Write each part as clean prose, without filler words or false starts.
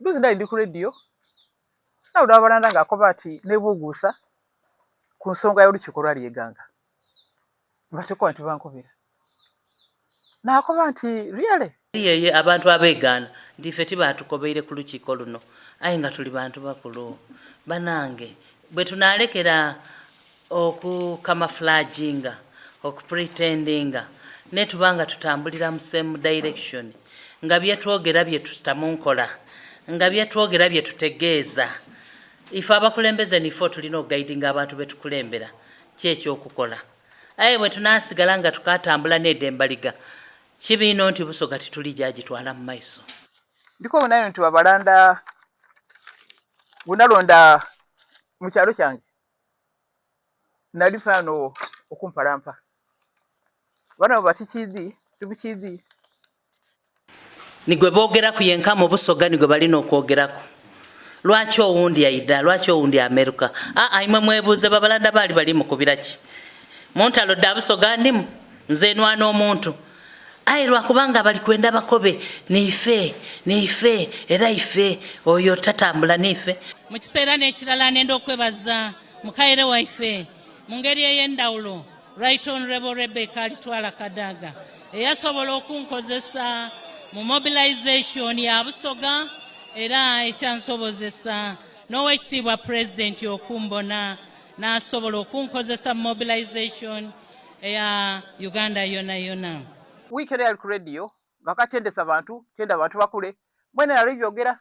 Nduzi ndali ndi ku radio nawulira Babalanda ng'akoba ati nebuuguusa ku nsonga y'olukiiko lwali eganga batekoba nti bankobera n'akoba nti really yeye abantu abeegaana ndife tibatukobeire ku lukiiko luno aye nga tuli bantu bakulu banange bwe tunaalekera okukamaflaginga okupretendinga ne tubanga tutambulira mu same direction nga byetwogera bye tutamunkola nga byetwogera bye tutegeeza ife abakulembeze nifo tulina okugaidinga abantu betukulembera kyekyokukola aye bwe tunaasigala nga tukatambula n'eddembaliga kibiino nti Busoga tituli gyagitwala mu maiso. Ndiko bunayo nti Babalanda bunalonda mu kyalo kyange nali fano okumpalampa bano bati kizi tibukizi nigwe boogera ku yenka mu Busoga nigwe balina okwogerako lwaki owundi aida lwaki owundi Amerika imwe mwebuuze Babalanda bali mu kubira ki muntalo dda Busoga ndimu nze nwana omuntu ayi lwakubanga bali kwenda bakobe nife era ife oyo tatambula nife mu kiseera n'ekirala nenda okwebaza mukaire waife mu ngeri ey'endawulo Right Honorable Rebecca Alitwala Kadaga eyasobola okunkozesa mu mobilization ya Busoga era ekyansobozesa n'owekitiibwa President okumbona n'asobola okunkozesa mu mobilization eya Uganda yona. Weekend yali ku radio ngakatendesa abantu bakule mwene yali byogera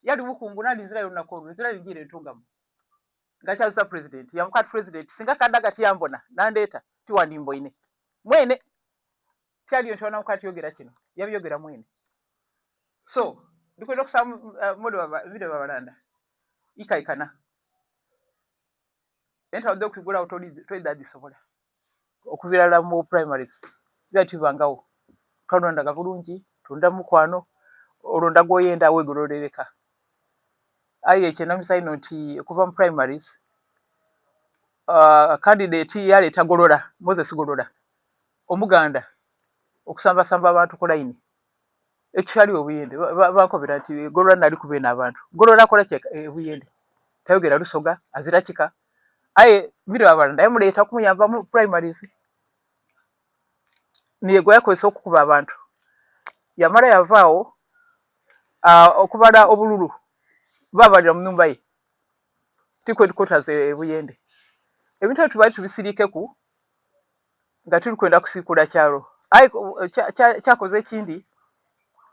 yali bukungu nali Israel nakolo Israel ngire ntungamu ngachaza president yamukati president singa Kadaga tiyambona nandeta tiwandimbo ine mwene kyali yotona mukati yogera kino yabyogera mwene so ndikwenda kusaba modo video Babalanda ikaikana enta wadde okugula tweda disobola okubirala mu primaries byatibangawo twalondaga bulungi tunda mukwano olonda goyenda wegororereka aye ekyenamisaino nti okuva mu primaries candidate yaleeta Golola Moses Golola omuganda okusambasamba abantu ku line ekyali obuyende bakobera nti Golola nali kubeena abantu Golola akola obuyende tayogera Lusoga azira kika aye biro Babalanda yamuleeta kumuyamba mu primaries niyego yakozesa okukuba abantu yamala yavaawo okubala obululu babalira mu nyumba ye tikwe tukotaze buyende ebintu tubali tubisirikeku nga tuli kwenda kusikula kyalo aye kyakoze ekindi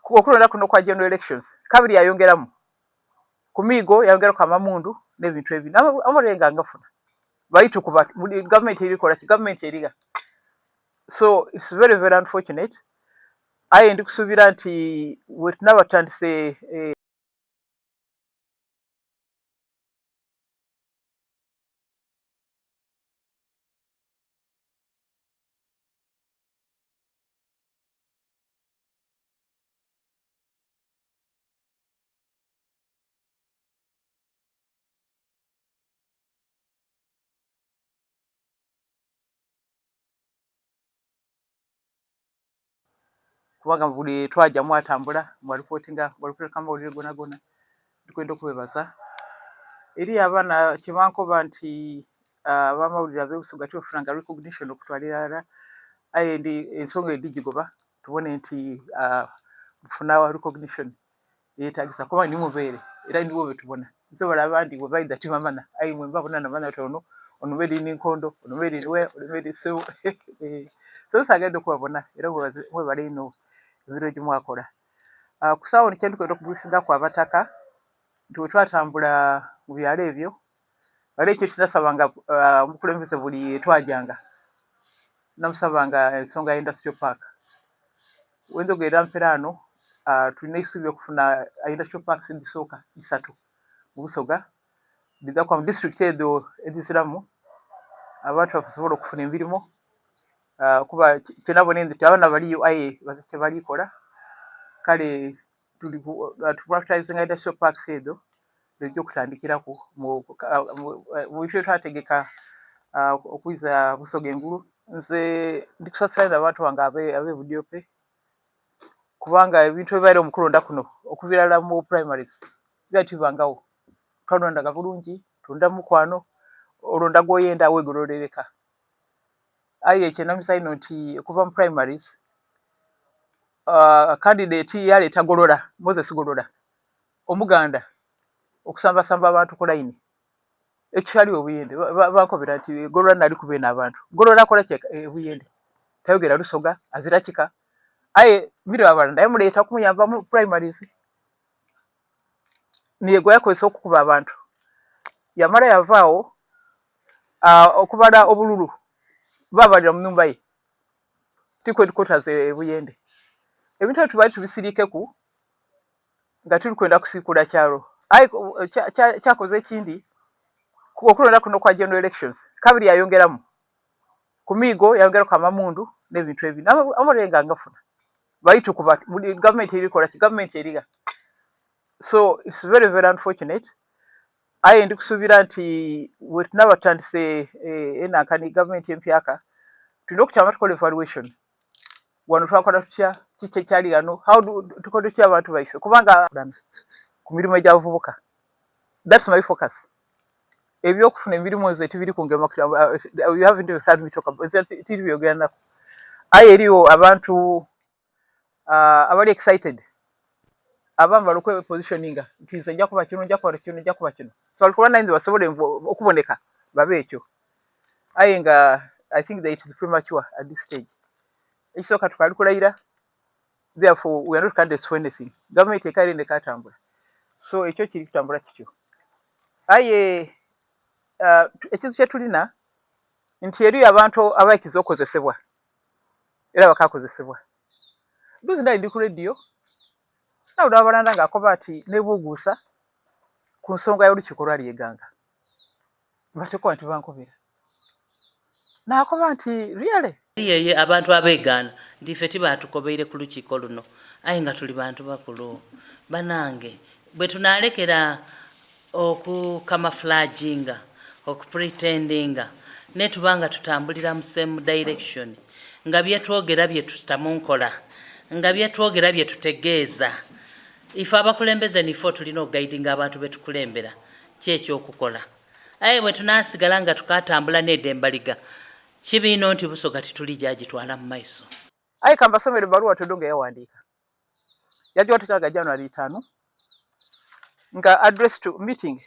okulonda kuno kwa general elections kabiri yayongeramu kumigo yayongeraku amamundu n'ebintu ebi amulenga ngafuna baitu kuba government erikola ki government eriga. So it's very very unfortunate. Aye ndi kusubira nti wetunabatandise kubanga buli twaja mwatambula mwareportinga kama uli gona tukwenda okubebaza eri abana kibankoba nti abamawulire ab'Ebusoga tufulanga recognition okutwalira aye ndi ensonga edigigoba tubone nti tufuna recognition yetagisa kuba ndi mubeere era ndi wobe tubona nze balabandi bwe baida timamana aye mwe mbabona namanya tono onubedi n'inkondo onubedi niwe onubedi so so sagenda kubabona era mwe bali ino ebiro gimwakola kusawo ni kyendu kwenda okubuusinga ku abataka nti twatambula mu byalo ebyo wali ekyo kinasabanga omukulembeze buli twajanga namusabanga ensonga y'industrial park wenzogera mperano tulina isubi okufuna industrial parks ezisooka 3 mu Busoga biza kwa mu district ezo ezisiramu abantu basobola okufuna emirimu kuba kinabone nti abana baliyo aye bazite balikola kale tuli practicing industrial parks ezo ejo kutandikiraku mu bifo twategeka okwiza Busoga engulu nze ndikusasira abantu bange abe budyope kubanga ebintu ebibaire omukulonda kuno okubirala mu primaries byatibangawo twalondaga bulungi tunda mukwano olonda gwoyenda wegololeleka aye ekyenamisa ino nti okuva mu primaries candidate yaleeta golola Moses Golola omuganda okusambasamba abantu ku layini ekyali obuyende bakobera nti Golola nali kubeena abantu Golola akola ebuyende tayogera Lusoga azira kika aye mire Babalanda yamuleeta kumuyamba mu primaries niyego yakozesa okukuba abantu yamala yavaawo okubala obululu babalira mu nyumba ye tikwe tukotaze ebuyende ebintu ebyo tubali tubisirikeku nga tuli kwenda kusiikula kyalo aye kyakoze ekindi okulonda kuno kwa general elections kabiri yayongeramu ku miigo yayongeraku amamundu n'ebintu ebi amulenga ngafuna bayitukuba gavumenti erikola ki gavumenti eriga so it's very very unfortunate aye ndi kusuubira nti wetunaba tutandise enankani gavumenti empyaka tulina okukyama tukola evaluation wano twakola tutya kiki ekyali gano tukola tutya abantu baife kubanga ku mirimu egy'abavubuka that's my focus ebyokufuna emirimu nze tibiri kungema you haven't heard me talk about tiri byogera nako aye eriyo abantu abali excited abamba lokwe positioninga nti nze nja kuba kino nja kuba kino nja kuba kino so alikuwa nainze basobole okuboneka babe ekyo aye nga I think that it is premature at this stage ekisooka tukali kulayira therefore we are not candidates for anything government ekali nekatambula so ekyo kiri kutambula kityo aye ekizu kyetulina nti eriyo abantu abakiza okozesebwa era bakakozesebwa duzi nali ndi ku radio nawulira Babalanda ng'akoba ati nebuuguusa ku nsonga y'olukiiko lwalyeganga batekoba nti bankobera n'akoba nti really yeye abantu abeegaana ndife tibatukobeire ku lukiiko luno aye nga tuli bantu bakulu banange bwe tunaalekera okukamaflaginga okupretendinga ne tubanga tutambulira mu same direction nga byetwogera bye tutamu nkola nga byetwogera bye tutegeeza ife abakulembeze nifo tulina okugaidinga abantu betukulembera kyekyokukola aye bwe tunaasigala nga tukatambula n'eddembaliga kibiino nti Busoga tituli gyagitwala mu maiso aye kambasomere baluwa todonga yawandiika yagiwateekaga January 5 nga address to meeting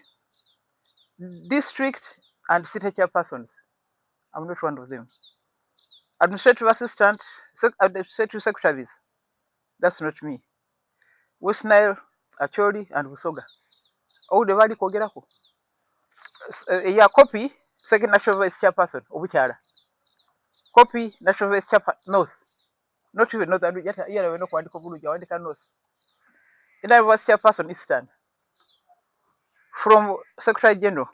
district and city chairpersons. I'm not one of them. Administrative assistant, administrative secretaries, that's not me. West Nile, Acholi, and Busoga. Oh, the valley Kogerako. Yeah, copy, second national vice chairperson, Obuchara. Copy, national vice chairperson, North. Not even North, and yet I know what the Kobuluja, North. And I was chairperson, Eastern. From Secretary General.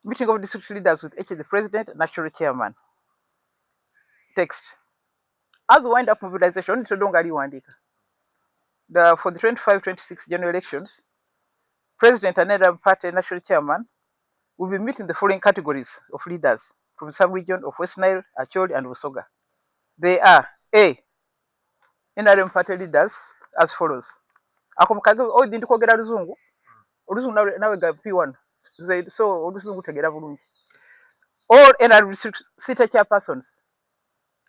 Meeting of district leaders with the president, national chairman. Text. As we wind up mobilization, for the 25-26 general elections, president and another party national chairman will be meeting the following categories of leaders from the sub-region of West Nile, Acholi, and Busoga. They are A. NRM party leaders as follows. Akomukazi didn't kogera Luzungu. Oluzungu nawe ga P1. So Oluzungu tegera bulungi. All NRM city chairpersons.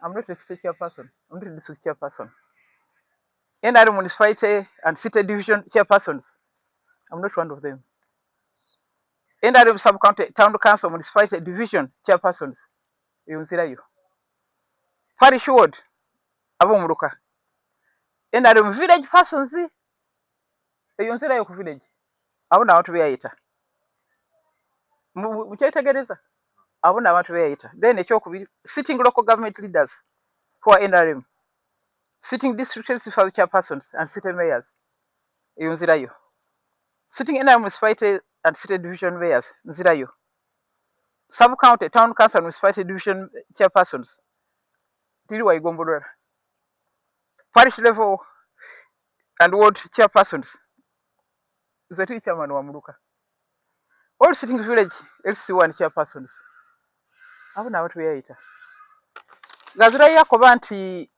I'm not a city chairperson. I'm not a district chairperson. NRM municipality and city division chairpersons. I'm not one of them. NRM sub-county town council municipality division chairpersons. Yunzirayo. Parish ward. Abomuluka. NRM village persons. Yunzirayo ku village. Abona abantu beyayita. Mukyetegereza. Abona abantu beyayita. Then ekyokubiri sitting local government leaders who are NRM. Sitting district chairpersons and city mayors. Yunzirayo. Sitting NRM municipality and city division mayors. Nzirayo. Sub-county town council and municipality division chairpersons. Tiliwa igombolera. Parish level and ward chairpersons. Zeti chairman wa Muluka. All sitting village LC1 chairpersons. Abona abantu beyayita. Gazira yakoba nti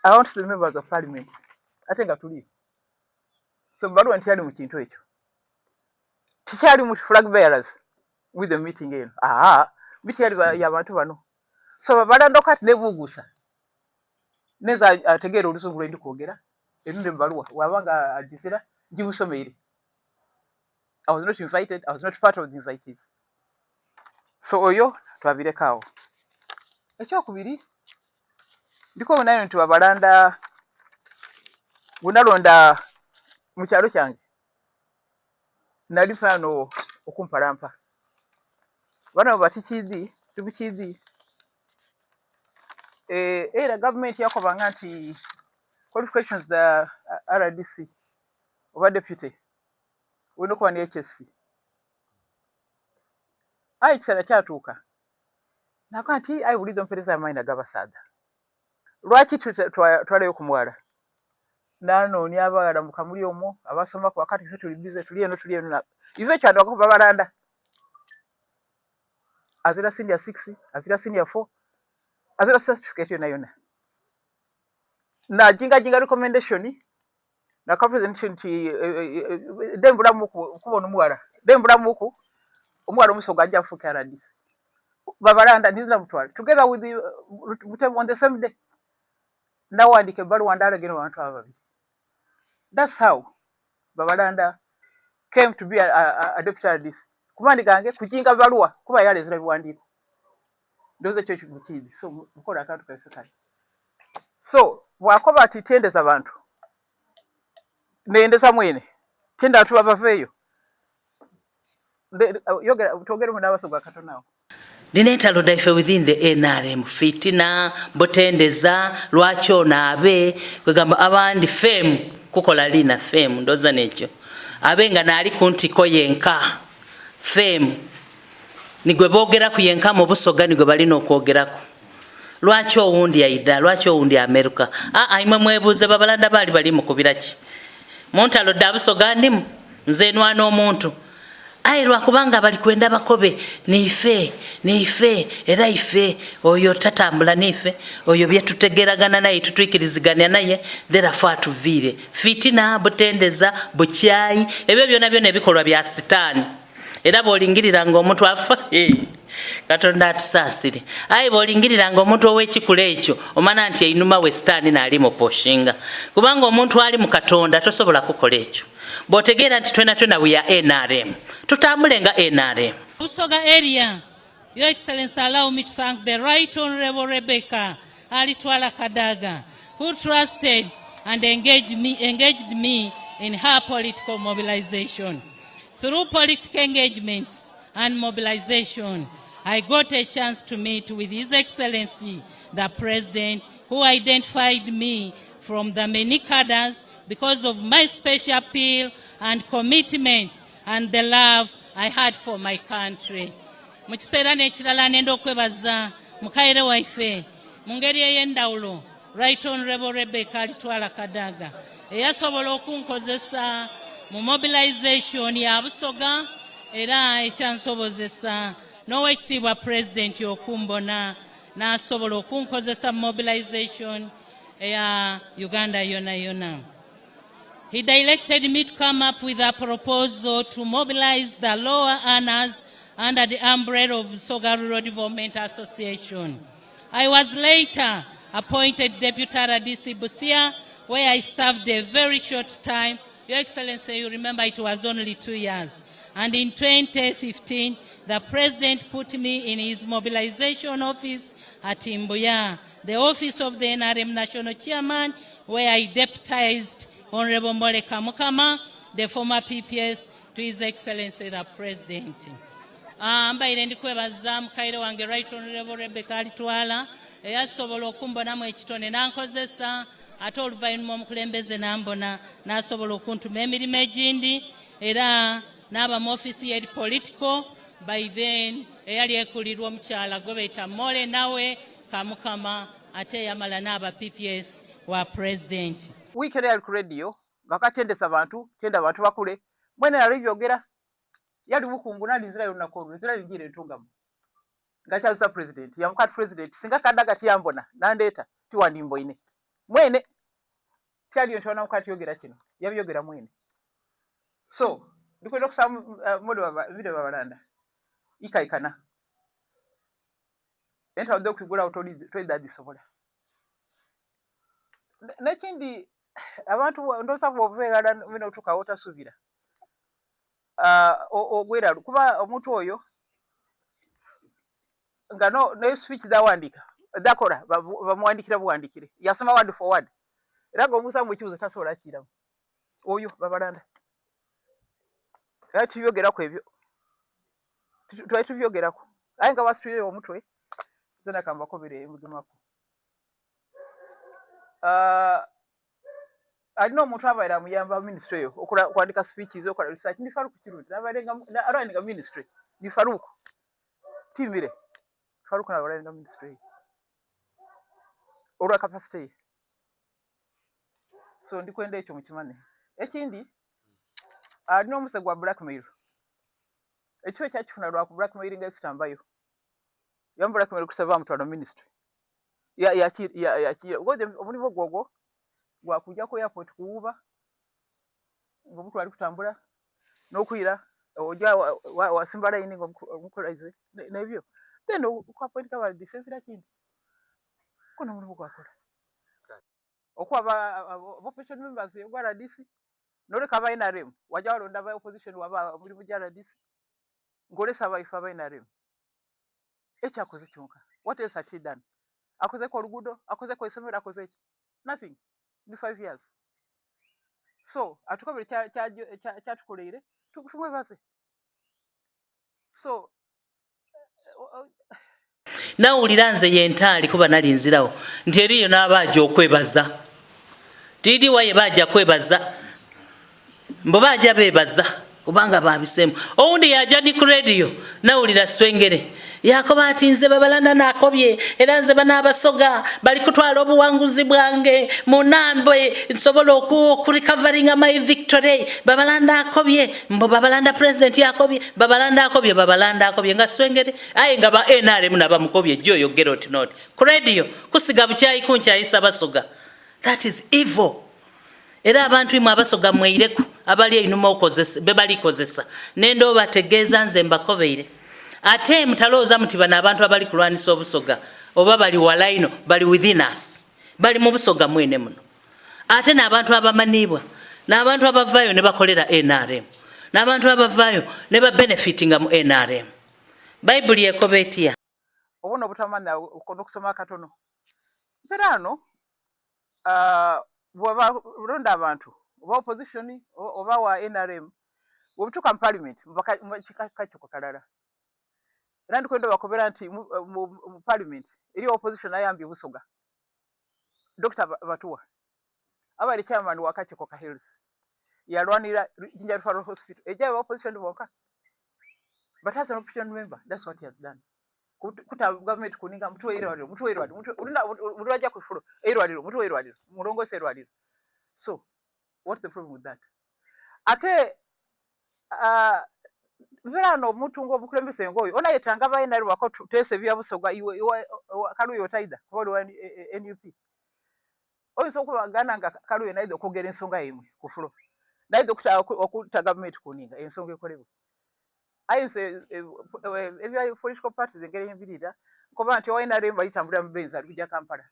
I want the members of parliament. Ate nga tuli. So baluwa ntiali mu kintu ekyo. Tikyali mu flag bearers with the meeting eno. Bikyali y'abantu bano. So Babalanda kati nebuuguusa. Neza ategeera olusungu lwe ndi kwogera. Enunde baluwa. Wabanga agizira gimusomere. I was not invited. I was not part of the invitees. So oyo twabirekawo. Ekyokubiri ndiko nayo nti Babalanda bunalonda mu kyalo kyange nali fano okumpalampa bano batikizi tubikizi era government yakobanga nti qualifications the RDC oba deputy wino kwa ni HSC ekisera kyatuuka nakwa nti ayiwuliza mpereza amaina g'abasaadha lwaki twalayo kumwala nanoonya abaala mu kamuli omwo abasoma ku wakati ffe tuli bize tuli eno ive kyandwako Babalanda azira senior 6 azira senior 4 azira certificate yona na jinga recommendation na presentation nti dembulamu kubona omwala dembulamu omwala omusoga ajja kufuuka RDC Babalanda ndizira mutwala together with the on the same day nawandika ebbaluwa ndalagera abantu ababiri. That's how Babalanda came to be a deputy RDC. Kumandi gange kujinga baluwa kuba yalezera biwandiiko. Ndoze kyo kibukizi. So mukola akantu kaisukali. So bwakoba ati tendeza abantu. Nendeza mwene. Tenda atu abaveyo. Togere mu n'abasoga katonawo. Dinetalo daife within the NRM fitina botendeza lwacho naabe kwegamba abandi fame kukola lina fame ndoza nekyo abenga nali kuntiko yenka fame nigwe bogera kuyenka mu Busoga nigwe balina okwogerako lwacho owundi aida lwacho owundi America imwe mwebuze Babalanda bali mu kubiraki montalo da Busoga ndimu nze nwana omuntu airwa kubanga bali kwenda bakobe nife era ife oyo tatambula nife oyo byetutegeragana naye tutwikiriziganya naye therefore tuvire fitina botendeza buchai ebyo byona byona ebikolwa bya sitani era bolingirira ngo omuntu afa Katonda atusasire bolingirira ngo omuntu ow'ekikula ekyo omana nti einuma we sitani nali mu poshinga kubanga omuntu ali mu Katonda tosobola kukola ekyo botegera nti twena we are NRM tutambule nga NRM. Busoga area, Your Excellency, allow me to thank the Right Honorable Rebecca Alitwala Kadaga, who trusted and engaged me in her political mobilization. Through political engagements and mobilization, I got a chance to meet with His Excellency, the President, who identified me from the many cadres because of my special appeal and commitment and the love I had for my country. Mukiseera n'ekirala nenda okwebaza mukaire waife mu ngeri ey'endawulo Right Honorable Rebecca Alitwala Kadaga eyasobola okunkozesa mu mobilization ya Busoga era ekyansobozesa n'owekitiibwa President okumbona n'asobola okunkozesa mu mobilization eya Uganda yona. He directed me to come up with a proposal to mobilize the lower earners under the umbrella of Busoga Rural Development Association. I was later appointed Deputy RDC Busia, where I served a very short time. Your Excellency, you remember it was only 2 years. And in 2015, the President put me in his mobilization office at Imbuya, the office of the NRM National Chairman, where I deputized Honorable Mole Kamukama, the former PPS, to His Excellency the President. Mbaire ndikwebaza mukaire wange Right Honorable Rebecca Alitwala eyasobola okumbonamu ekitone nankozesa ate oluvannyuma omukulembeze nambona n'asobola okuntuma emirimu egindi era n'aba mu office yeri political by then eyali ekulirwa omukyala gobeta Mole nawe Kamukama ate yamala n'aba PPS wa President. Weekend ya radio ngakatendesa abantu tenda abantu bakule mwene alivyogera yali bukungu nali Israel nakoro Israel ngire ntungamu ngachaza president yamukati president singa Kadaga tiyambona nandeta tiwandimbo ine mwene kyali ntona mukati yogera kino yabyogera mwene. So ndikwenda okusaba video Babalanda ikaikana enta okwigulawo tolidagisobola. Nekindi abantu ndoza bwobeera bino tukawo otasubira ogwera kuba omuntu oyo nga no speech zawandika dakora bamuwandikira buwandikire yasoma word for word era nga omusa mukibuzo tasobola kiramu oyo Babalanda era tubyogerako ebyo twali tubyogerako aye nga basitulire omutwe zona kambako bire mugimako. Alina omuntu abaira amuyamba ministry eyo okwandika speeches okola research ndi Faruku kirungi abarenga ministry ndi Faruku timire Faruku nabarenga ministry olwa capacity. So ndikwenda ekyo mukimane. Ekindi alina omuse gwa blackmail ekyo kyakifuna lwa ku blackmail nga sitambayo yam blackmail kusaba mutwano ministry ya gode omunivo gogo gwa kujja ko airport kuuba ngomuntu ali kutambula nokwira oja wasimba line ngomukolaize nebyo then kwa point ka bali defense la kindi kono omunivo gwakola okwaba opposition members yogwa RDC nole kaba ina rem waja walonda ba opposition waba muri bujja RDC ngole saba ifa ina rem echa akoze kyonka. What else has he done? Akoze ko rugudo akoze ko isomero akoze nothing in 5 years. So atukabiri cha tukoleire tukumwe base. So nawulira nze yentaali kuba nalinzirawo nti eriyo n'abaaja okwebaza tidi waye baaja kwebaza mbo baaja beebaza kubanga babisemu owundi yaja ni ku radio nawulira swengere yakoba ati nze Babalanda nakobye era nze banaabasoga bali kutwala obuwanguzi bwange munambe nsobola okurecovering my victory Babalanda akobye mbo Babalanda president yakobye Babalanda akobye nga swengere aye nga ba NRM nabamukobye jjo yogera oti not ku radio kusiga buchayi kunchayisa basoga. That is evil. Era abantu imwe abasoga mweyireku abali einuma okozesa bebali kozesa nendo bategeeza nze mbakobeire ate mutaloza muti bana abantu abali kulwanisa obusoga oba bali walaino bali within us bali mu busoga mwene muno ate n'abantu abamanibwa n'abantu abavayo ne bakolera NRM n'abantu abavayo ne ba benefitinga mu NRM. Bible yekobetia obona obutamanya ukondo kusoma katono zerano bwaba ronda abantu oba opposition oba wa NRM obutuka parliament mbakachiko kalala era ndikwenda bakobera nti mu parliament eri opposition ayambye busoga Dr. Batuwa abali chairman wa kachiko ka health yalwanira Jinja Referral Hospital eja opposition boka but as an opposition member that's what he has done kuta government kuninga mtu erwadiro mtu aja kufulo erwadiro mtu erwadiro murongo serwadiro. So what's the problem with that? Ate verano omuntu ngo bukulembese ngoyo ona yetanga bayina ali wako tese bya busoga iwe kaluyo taida wali NUP oyo sokubagana nga kaluyo naido kugera ensonga yimwe kufulo naido okutaga government kuninga ensonga ekolebwa ayise ebya political parties engere yembirira koba nti oyina remba litambulira mu benza alikuja Kampala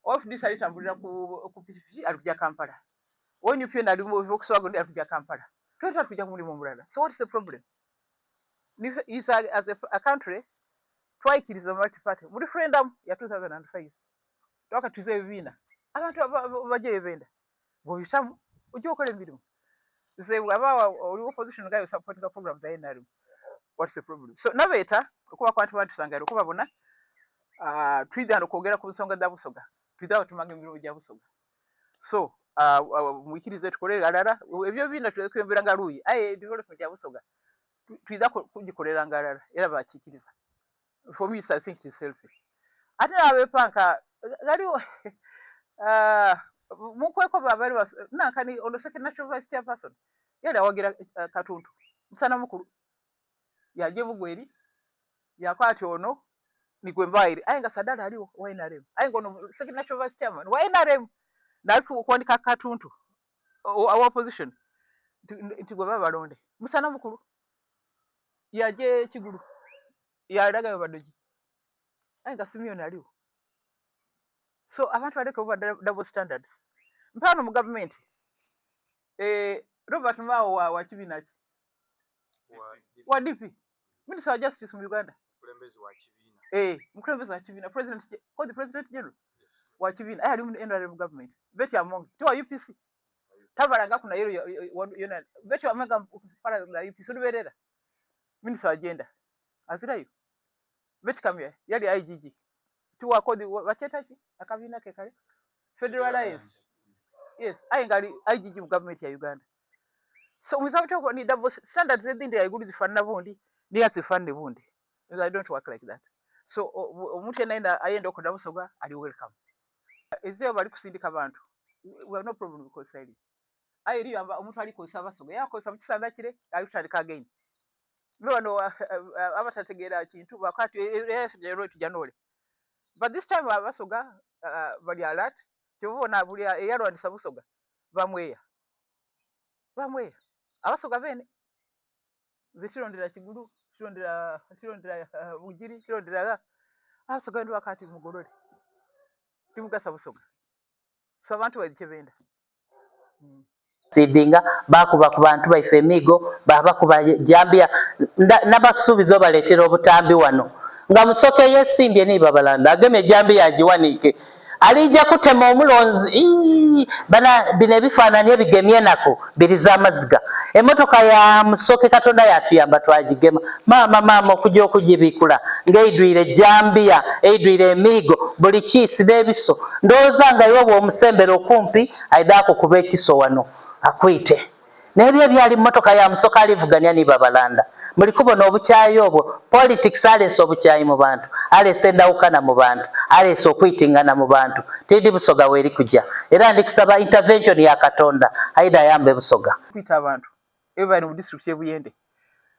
of this alitambulira ku PPP alikuja Kampala when you feel that okuswago ndi alikuja Kampala tweta tuja kumuli mu mulala. So what is the problem? Is as a country twayikiriza multi party mu referendum ya 2005 twaka tuze bibina abantu baje benda boyitamu ujye okole emirimu ze aba oli opposition guy supporting the programs za NRM. What's the problem? So nabeta okuba kwatu bantu sangaro kuba bona twidano kogera ku nsonga za busoga twidao tumange emirimu gya busoga. So mwikirize tukolera alala ebyo bina twekembera ngaluyi aye development ya busoga twiza kugikolera ngalala era bakikiriza. For me I think it is selfish. Ate abepanka galiwo mukweko babali nankani ono second national vice chairperson yala wagira Katuntu msana mukuru yaje bugweri yakwati ono nikwe mbaire ayenga sadala aliwo wa NRM ayenga no second national vice chairman wa NRM natu kwandika katuntu our opposition ntigwe babalonde musana mukulu yaje kigulu yalaga badoji ayenga Simeon aliwo so abantu aleke over double standards mpano mu government Robert Mao wa kibina wa DP Minister of Justice mu Uganda mukulembeze wa kibina president ko the president general wa kibina ali mu NRM government beti among to wa UPC tabaranga kuna yona beti amanga para la UPC uberera Minister wa agenda azirayo beti kamye yali IGG tuwa kodi wachetachi akabina ke kale Federal Alliance yes ayengali IGG mu government ya Uganda so without talk ni double standards ezindi ayigulu zifanana bundi ni azifanne bundi I don't work like that so omuntu ena ayenda okoda busoga ali welcome ezio bali kusindika abantu we have no problem with Kosaili ayiri amba omuntu ali kusaba soga yakosa mukisanda kire ayutandika again no abatategera kintu bakati rero tujanole but this time abasoga bali alert tubona buli eyalwandisa busoga bamweya abasoga bene zikirondera kigulu kirondera bugiri kirondera abasoga ndi wakati mugorore timugasa busoga so abantu bazikebenda sidinga bakuba ku bantu baife emigo baba kuba jambia nabasubizo baletera obutambi wano nga musoke yesimbye ni Babalanda ageme jambia ajiwanike alija kutema omulonzi bana bine bifananye bigemye nako biriza amaziga emotoka ya musoke Katonda yatuyamba twagigema mama okujja okugibikula ngeidwire jambia eidwire emigo buli kisi nebiso ndoza nga iwo omusembero okumpi aidako kuba ekiso wano akwite nebyo byali motoka ya musoka alivuganya ni Babalanda muri kubona obukyayo obwo politics aleso obukyayi mu bantu alese ndawukana mu bantu aleso okwitingana mu bantu tedi busoga weri kujja era ndikusaba intervention ya Katonda aida yambe busoga kwita abantu eva mu district y'Ebuyende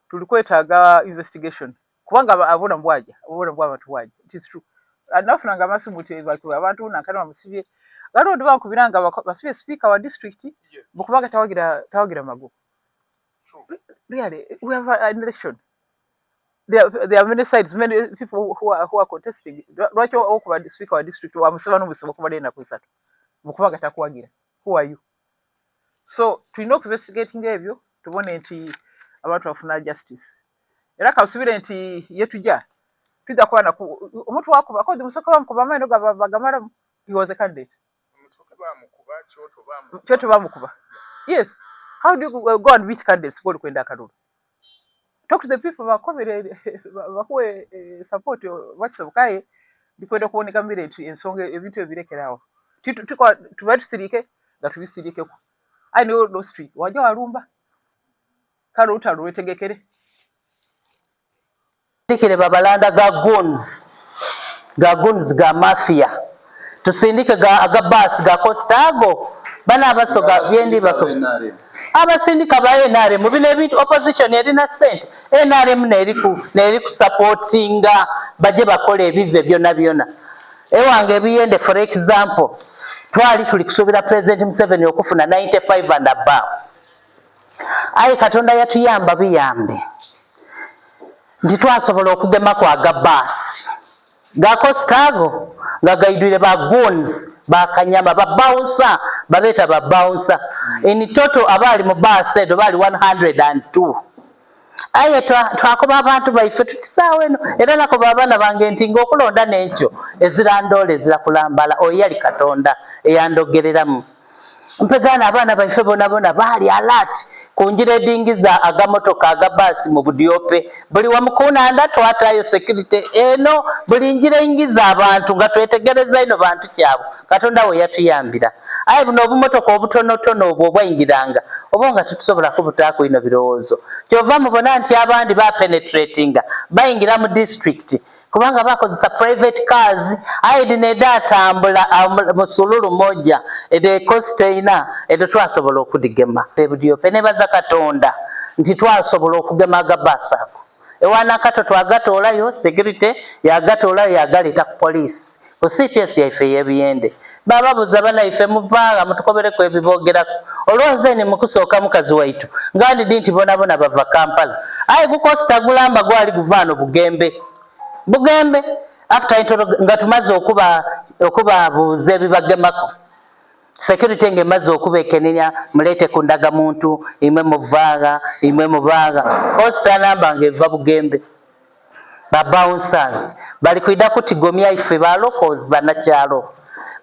tulikwetaaga investigation kubanga abona mbwabantu bwaje it is true anafunanga masimuti abantu nakana musibye garondo bakubiranga basibye speaker wa district bukubaga tawagira mago really we have an election there are many sides many people who are contesting lwacho okuba speaker wa district wa musaba n'omusaba kuba dena kwisatu bukubaga takuwagira who are you so tulina investigating ebyo tubone nti abantu bafuna justice era kasubire nti yetujja tuza kwana omuntu wakuba kodi musoka bamukuba amaino bagamara he was a candidate choto bamukuba yes how do you go and meet candidates go kwenda Karuru talk to the people bakuwe support bakisobokaye bikwenda kuboneka mbere ensonga ebintu ebirekerawo tuko tubatusirike gatubisirike ko I know no street wajja walumba kale utalo wetegekere tikire Babalanda ga guns ga mafia tusindike ga bus ga Costago bana abasoga byendi bako abasindika ba NRM bine bintu opposition erina sente NRM neri ku supportinga baje bakole ebive byona ewange biyende for example twali tuli kusubira president Museveni okufuna 95 and above ayi Katonda yatuyamba biyambe ndi twasobola okugema kwa gabasi ga Costago gagaidwire ba guns ba kanyama ba bouncer babeta ba bouncer in total abali mu bus edo bali 102 aye twakoba abantu baife tutisawe no era nako babana bange ntingo okulonda n'ekyo ezirandole zirakulambala oyali Katonda eyandogereramu mpegana abana baife bona bali alert kunjire dingiza agamotoka agabasi mu budiope buli wamukuna nda twatayo security eno buli njire ingiza abantu nga twetegereza ino bantu kyabo Katonda we yatuyambira ayi buno obumotoka obutonotono obwo bwayingiranga obonga tutusobola kubutaako ino birowoozo kyova mubona nti abandi ba penetratinga bayingira mu district kubanga bakozesa private cars aidi nedata ambula musululu moja ede costaina edo twasobola okudigema ebudio penebaza Katonda nti twasobola okugema agabasako ewana kato twagatoolayo security yagatoolayo yagaleeta ku poliisi ku CPS yaife y'ebiyende bababuuza banaife muvaaga mutukobereko ebibogerako olwonzeeni mukusooka mukazi waitu ngandidi nti bonabona bava Kampala aye gukosita gulamba gwali guvaano bugembe after nga tumaze okubabuuza ebibagemako security ngemaze okubekenenya mulete kundaga muntu imwe muvaaga kosita namba ngeva bugembe ba bouncers bali kuida kuti gomya ife ba locals banakyalo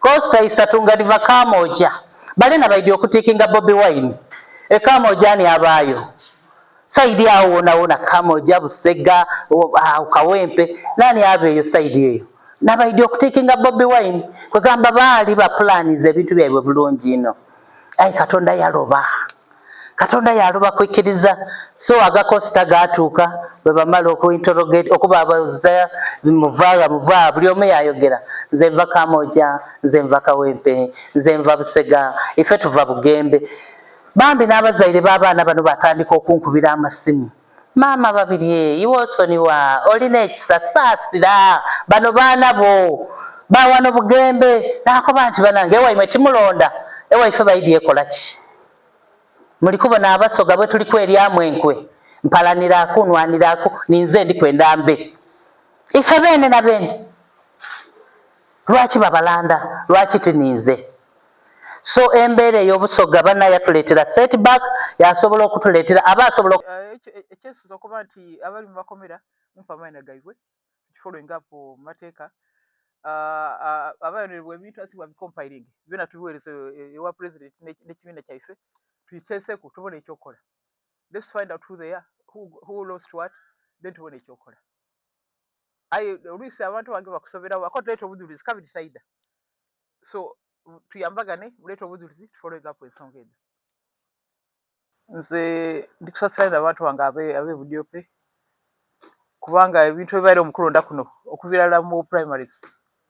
kosita isatunga diva Kamoja bali na baidi okutikinga Bobi Wine Kamoja ni abayo saidi yao wona Kamoja Busega Kawempe nani abeyo saidi eyo na baidi okutikinga Bobi Wine kugamba bali ba plans ebintu byabwe bulungi ino ai Katonda yaloba kwikiriza so agakosita gatuuka bwe bamala okuinterrogate okubabuuza muvaaga buli omu yayogera nze nva Kamoja nze nva Kawempe nze nva Busega ife tuva Bugembe bambi n'abazaire b'abaana bano batandika okunkubira amasimu maama babiri iwosoniwa olina ekisa saasira bano baana bo bawano Bugembe nakoba nti banange ewaimwe timulonda ewaife baidi ekolaki muli kubona abasoga bwe tuli kweryamu enkwe mpalaniraku nwaniraku ninze ndi kwenda mbe ife bene na bene lwaki Babalanda lwaki tininze so embere y'obusoga bana yatuleetera setback yasobola okutuleetera abasobola ekyesuuza okuba nti abali mu makomera mupamaina gaibwe following up mateeka abayonerwa ebintu asibwa bicompiling byona tubiweereza ewa president n'ekibiina kyaife tuyiteeseku tubone ekyokukola let's find out who they are who lost what then tubone ekyokukola aye oluisi abantu bange bakusoberawo ako tuleeta obujulizi kabiri saida so tuyambagane buleeta obujulizi tufollowing up ensonga ezo nze ndikusasirana abantu bange ab'ebudyope kubanga ebintu ebibaire omukulonda kuno okubirala mu primaries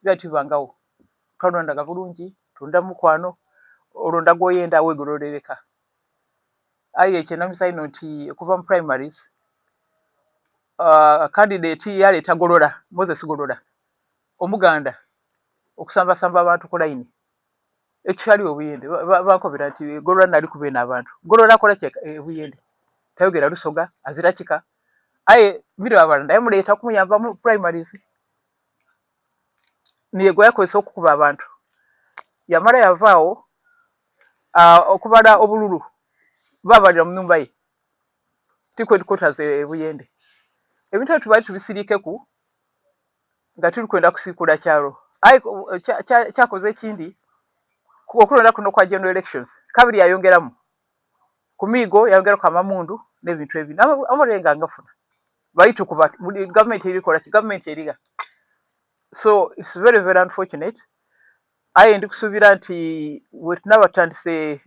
byatibangawo twalondaga bulungi tulonda mukwano olonda gwoyenda wegololeleka aye ekyenamisa ino nti okuva mu primaries candidate yaleeta golola Moses Golola omuganda okusambasamba abantu ku line ekyali obuyende bankobera nti Golola nali kubeena abantu Golola akola ebuyende tayogera lusoga azira kika aye biro Babalanda yamuleeta kumuyamba mu primaries niyego yakozesa okukuba abantu yamala yavaawo okubala obululu babalira mu nyumba ye tikwe tukotaze ebuyende ebintu tubali tubisirikeku nga tuli kwenda kusiikula kyalo aye kyakoze ekindi okulonda kuno kwa general elections kabiri yayongeramu kumigo yayongeraku amamundu n'ebintu ebi amulenga ngafuna baitu kuba government erikola government eriga so it's very unfortunate aye ndikusuubira nti wetunabatandise